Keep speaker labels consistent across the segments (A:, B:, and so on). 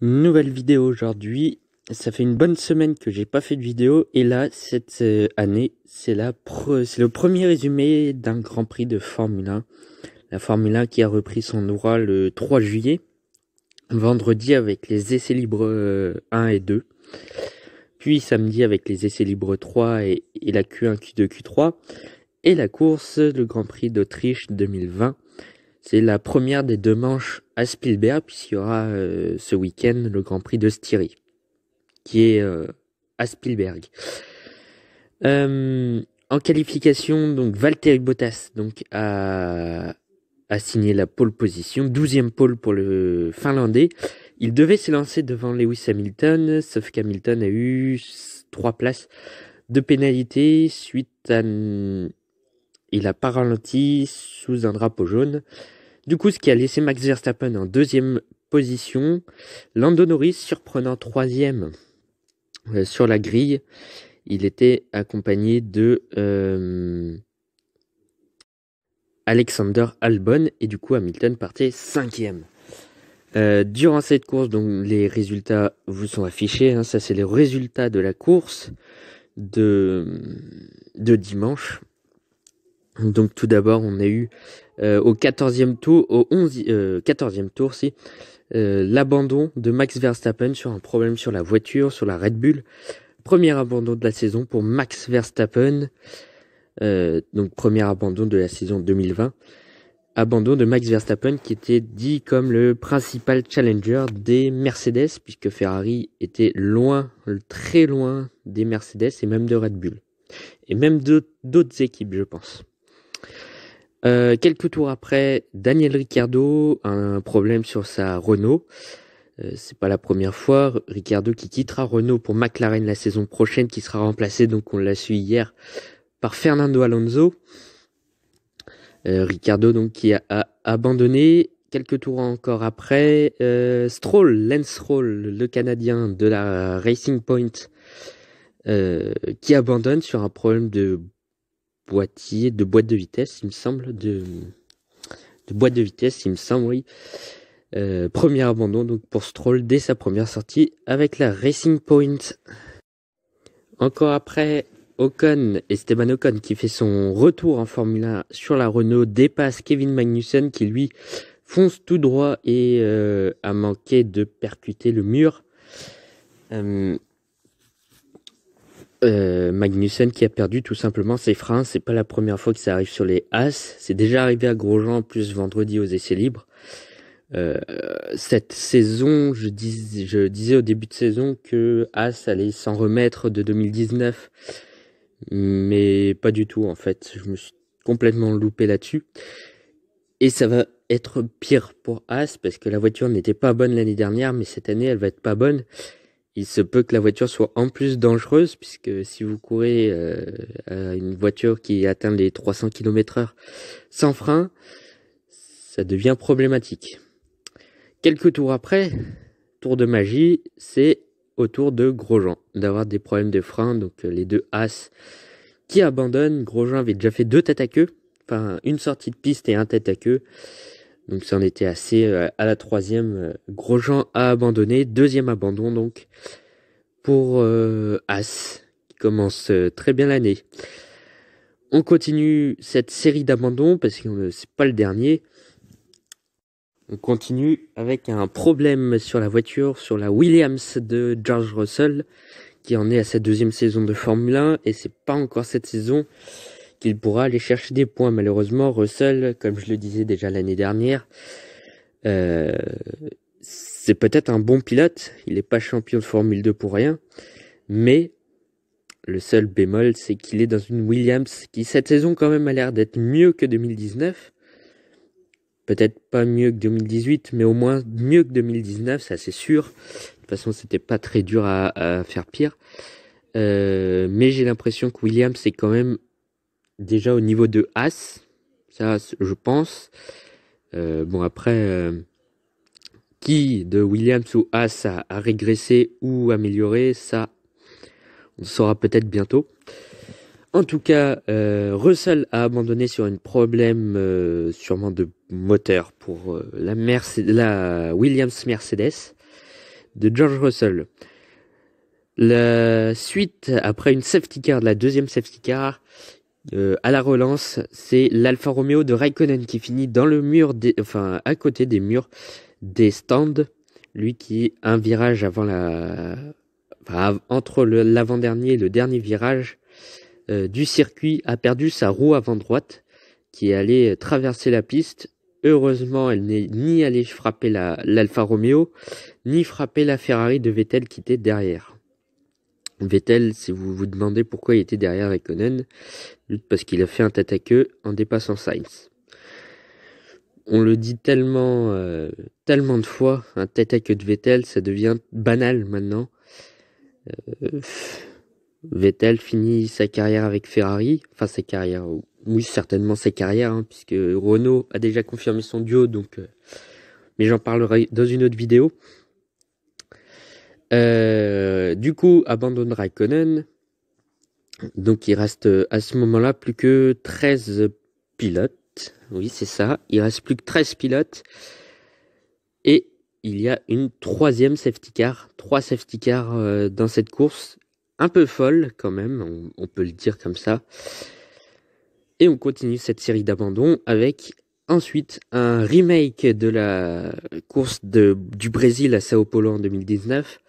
A: Nouvelle vidéo aujourd'hui. Ça fait une bonne semaine que j'ai pas fait de vidéo et là cette année c'est le premier résumé d'un Grand Prix de Formule 1. La Formule 1 qui a repris son droit le 3 juillet, vendredi avec les essais libres 1 et 2, puis samedi avec les essais libres 3 et la Q1, Q2, Q3 et la course, le Grand Prix d'Autriche 2020. C'est la première des deux manches à Spielberg puisqu'il y aura ce week-end le Grand Prix de Styrie, qui est à Spielberg. En qualification, donc Valtteri Bottas a signé la pole position, 12e pole pour le Finlandais. Il devait s'élancer devant Lewis Hamilton, sauf qu'Hamilton a eu 3 places de pénalité suite à... Il a pas ralenti sous un drapeau jaune. Du coup, ce qui a laissé Max Verstappen en 2e position. Lando Norris, surprenant 3e sur la grille. Il était accompagné de Alexander Albon et du coup Hamilton partait 5e. Durant cette course, donc les résultats vous sont affichés. Hein, ça, c'est les résultats de la course de dimanche. Donc tout d'abord, on a eu au 14e tour, au 14e tour, l'abandon de Max Verstappen sur un problème sur la voiture, sur la Red Bull. Premier abandon de la saison pour Max Verstappen. Donc premier abandon de la saison 2020. Abandon de Max Verstappen qui était dit comme le principal challenger des Mercedes, puisque Ferrari était loin, très loin des Mercedes et même de Red Bull. Et même d'autres équipes, je pense. Quelques tours après, Daniel Ricciardo a un problème sur sa Renault. C'est pas la première fois. Ricciardo qui quittera Renault pour McLaren la saison prochaine, qui sera remplacé, donc on l'a su hier, par Fernando Alonso. Ricciardo donc qui a abandonné. Quelques tours encore après, Lance Stroll, le Canadien de la Racing Point, qui abandonne sur un problème de boîte de vitesse, il me semble, de boîte de vitesse, il me semble, oui. Premier abandon donc pour Stroll dès sa première sortie avec la Racing Point. Encore après, Esteban Ocon qui fait son retour en Formule 1 sur la Renault dépasse Kevin Magnussen qui lui fonce tout droit et a manqué de percuter le mur. Magnussen qui a perdu tout simplement ses freins. C'est pas la première fois que ça arrive sur les As. C'est déjà arrivé à Grosjean en plus vendredi aux essais libres. Cette saison, je disais au début de saison que As allait s'en remettre de 2019, mais pas du tout en fait. Je me suis complètement loupé là-dessus. Et ça va être pire pour As parce que la voiture n'était pas bonne l'année dernière, mais cette année elle va être pas bonne. Il se peut que la voiture soit en plus dangereuse puisque si vous courez à une voiture qui atteint les 300 km/h sans frein, ça devient problématique. Quelques tours après, tour de magie, c'est au tour de Grosjean d'avoir des problèmes de frein. Donc les deux As qui abandonnent. Grosjean avait déjà fait 2 têtes à queue, enfin une sortie de piste et un tête à queue. Donc ça en était assez. À la 3e, Grosjean a abandonné. 2e abandon donc pour As qui commence très bien l'année. On continue cette série d'abandons parce que c'est pas le dernier. On continue avec un problème sur la voiture, sur la Williams de George Russell, qui en est à sa 2e saison de Formule 1, et c'est pas encore cette saison qu'il pourra aller chercher des points. Malheureusement, Russell, comme je le disais déjà l'année dernière, c'est peut-être un bon pilote, il n'est pas champion de Formule 2 pour rien, mais le seul bémol, c'est qu'il est dans une Williams qui cette saison quand même a l'air d'être mieux que 2019. Peut-être pas mieux que 2018, mais au moins mieux que 2019, ça c'est sûr. De toute façon, c'était pas très dur à faire pire. Mais j'ai l'impression que Williams est quand même déjà au niveau de As. Ça, je pense. Bon, après, qui de Williams ou As a régressé ou amélioré, ça, on saura peut-être bientôt. En tout cas, Russell a abandonné sur un problème sûrement de moteur pour la Williams Mercedes. de George Russell. La suite, après une safety car, la deuxième safety car, à la relance, c'est l'Alfa Romeo de Raikkonen qui finit dans le mur, à côté des murs des stands. Lui qui, un virage avant entre l'avant-dernier et le dernier virage du circuit, a perdu sa roue avant droite qui allait traverser la piste. Heureusement, elle n'est ni allée frapper l'Alfa Romeo, ni frapper la Ferrari de Vettel qui était derrière. Vettel, si vous vous demandez pourquoi il était derrière Raikkonen, parce qu'il a fait un tête-à-queue en dépassant Sainz. On le dit tellement de fois, un tête-à-queue de Vettel, ça devient banal maintenant. Vettel finit sa carrière avec Ferrari, enfin sa carrière, oui certainement sa carrière, hein, puisque Renault a déjà confirmé son duo, donc, mais j'en parlerai dans une autre vidéo. Du coup, abandonne Raikkonen. Donc il reste à ce moment-là plus que 13 pilotes. Oui, c'est ça. Il reste plus que 13 pilotes. Et il y a une troisième safety car. 3 safety cars dans cette course. Un peu folle quand même, on peut le dire comme ça. Et on continue cette série d'abandons avec ensuite un remake de la course du Brésil à Sao Paulo en 2019.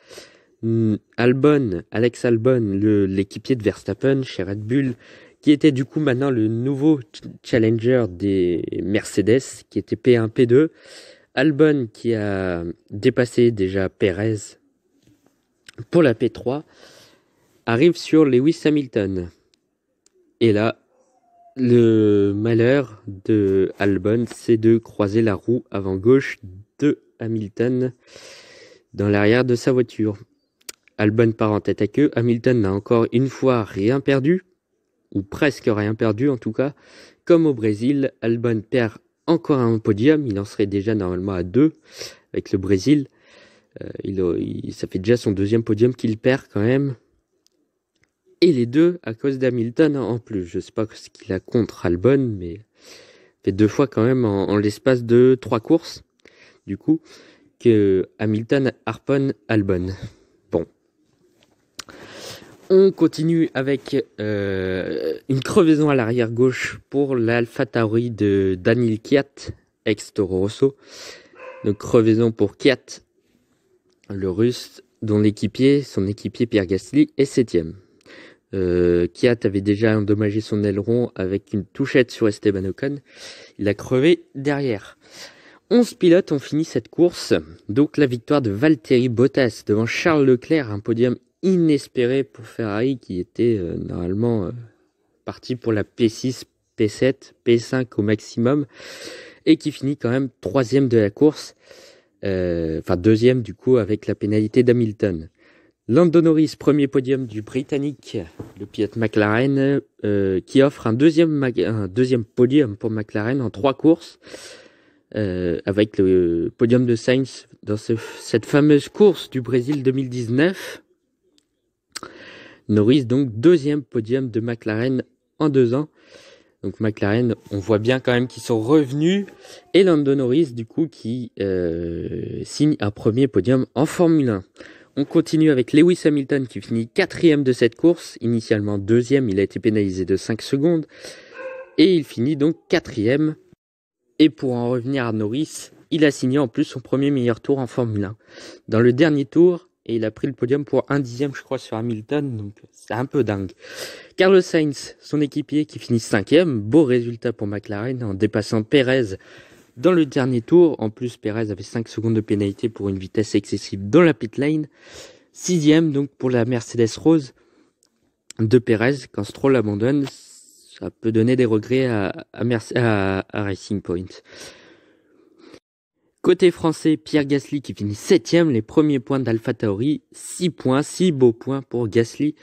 A: Alex Albon, l'équipier de Verstappen chez Red Bull, qui était du coup maintenant le nouveau challenger des Mercedes, qui était P1, P2. Albon qui a dépassé déjà Perez pour la P3, arrive sur Lewis Hamilton. Et là, le malheur de Albon, c'est de croiser la roue avant gauche de Hamilton dans l'arrière de sa voiture. Albon part en tête à queue. Hamilton n'a encore une fois rien perdu, ou presque rien perdu en tout cas. Comme au Brésil, Albon perd encore un podium. Il en serait déjà normalement à 2 avec le Brésil. Ça fait déjà son deuxième podium qu'il perd quand même. Et les deux à cause d'Hamilton en plus. Je sais pas ce qu'il a contre Albon, mais fait 2 fois quand même en l'espace de 3 courses. Du coup, que Hamilton harponne Albon. Bon. On continue avec une crevaison à l'arrière gauche pour l'AlphaTauri de Daniil Kvyat, ex-Toro Rosso. Donc crevaison pour Kvyat, le Russe, dont son équipier Pierre Gasly est 7ème. Kvyat avait déjà endommagé son aileron avec une touchette sur Esteban Ocon. Il a crevé derrière. 11 pilotes ont fini cette course. Donc la victoire de Valtteri Bottas devant Charles Leclerc, un podium inespéré pour Ferrari qui était normalement parti pour la P6, P7, P5 au maximum et qui finit quand même 3ème de la course, enfin 2ème du coup avec la pénalité d'Hamilton. Lando Norris, premier podium du Britannique, le pilote McLaren, qui offre un deuxième podium pour McLaren en 3 courses, avec le podium de Sainz dans cette fameuse course du Brésil 2019. Norris, donc, 2e podium de McLaren en 2 ans. Donc McLaren, on voit bien quand même qu'ils sont revenus. Et Lando Norris, du coup, qui signe un premier podium en Formule 1. On continue avec Lewis Hamilton qui finit 4e de cette course. Initialement 2e, il a été pénalisé de 5 secondes. Et il finit donc 4e. Et pour en revenir à Norris, il a signé en plus son premier meilleur tour en Formule 1. Dans le dernier tour, et il a pris le podium pour 1 dixième, je crois, sur Hamilton, donc c'est un peu dingue. Carlos Sainz, son équipier, qui finit 5e, beau résultat pour McLaren, en dépassant Perez dans le dernier tour. En plus, Perez avait 5 secondes de pénalité pour une vitesse excessive dans la pit lane. 6e, donc, pour la Mercedes Rose de Perez. Quand Stroll abandonne, ça peut donner des regrets à Racing Point. Côté français, Pierre Gasly qui finit 7e, les premiers points d'AlphaTauri, 6 points, 6 beaux points pour Gasly.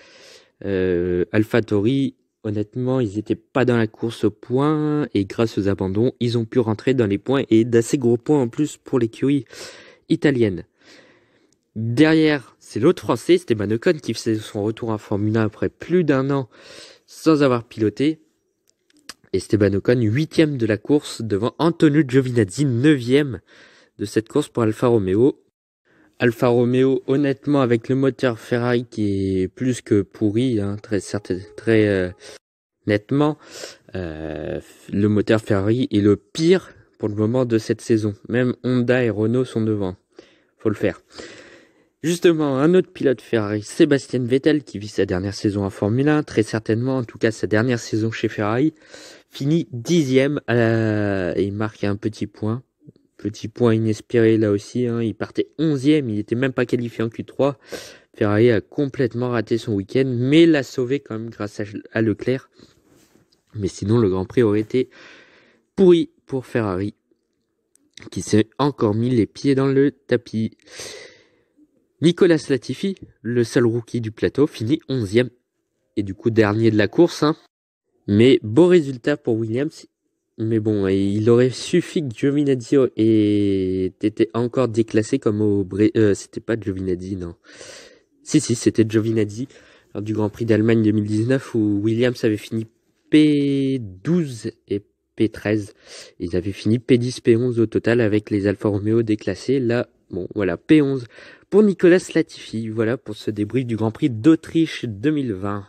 A: AlphaTauri, honnêtement, ils n'étaient pas dans la course aux points et grâce aux abandons, ils ont pu rentrer dans les points et d'assez gros points en plus pour l'écurie italienne. Derrière, c'est l'autre français, Esteban Ocon, qui faisait son retour en Formule 1 après plus d'1 an sans avoir piloté. Esteban Ocon, 8e de la course devant Antonio Giovinazzi, 9e de cette course pour Alfa Romeo. Alfa Romeo, honnêtement, avec le moteur Ferrari qui est plus que pourri, hein, très nettement, le moteur Ferrari est le pire pour le moment de cette saison. Même Honda et Renault sont devant. Faut le faire. Justement, un autre pilote Ferrari, Sébastien Vettel, qui vit sa dernière saison en Formule 1, très certainement, en tout cas sa dernière saison chez Ferrari, finit 10e et il marque un petit point. Petit point inespéré là aussi, hein. Il partait 11e, il n'était même pas qualifié en Q3. Ferrari a complètement raté son week-end, mais l'a sauvé quand même grâce à Leclerc. Mais sinon, le Grand Prix aurait été pourri pour Ferrari, qui s'est encore mis les pieds dans le tapis. Nicolas Latifi, le seul rookie du plateau, finit 11e et du coup dernier de la course, hein. Mais beau résultat pour Williams. Mais bon, il aurait suffi que Giovinazzi ait été encore déclassé comme c'était pas Giovinazzi, non. Si, c'était Giovinazzi lors du Grand Prix d'Allemagne 2019 où Williams avait fini P12 et P13. Ils avaient fini P10, P11 au total avec les Alfa Romeo déclassés. Là, bon, voilà, P11 pour Nicolas Latifi. Voilà pour ce débrief du Grand Prix d'Autriche 2020.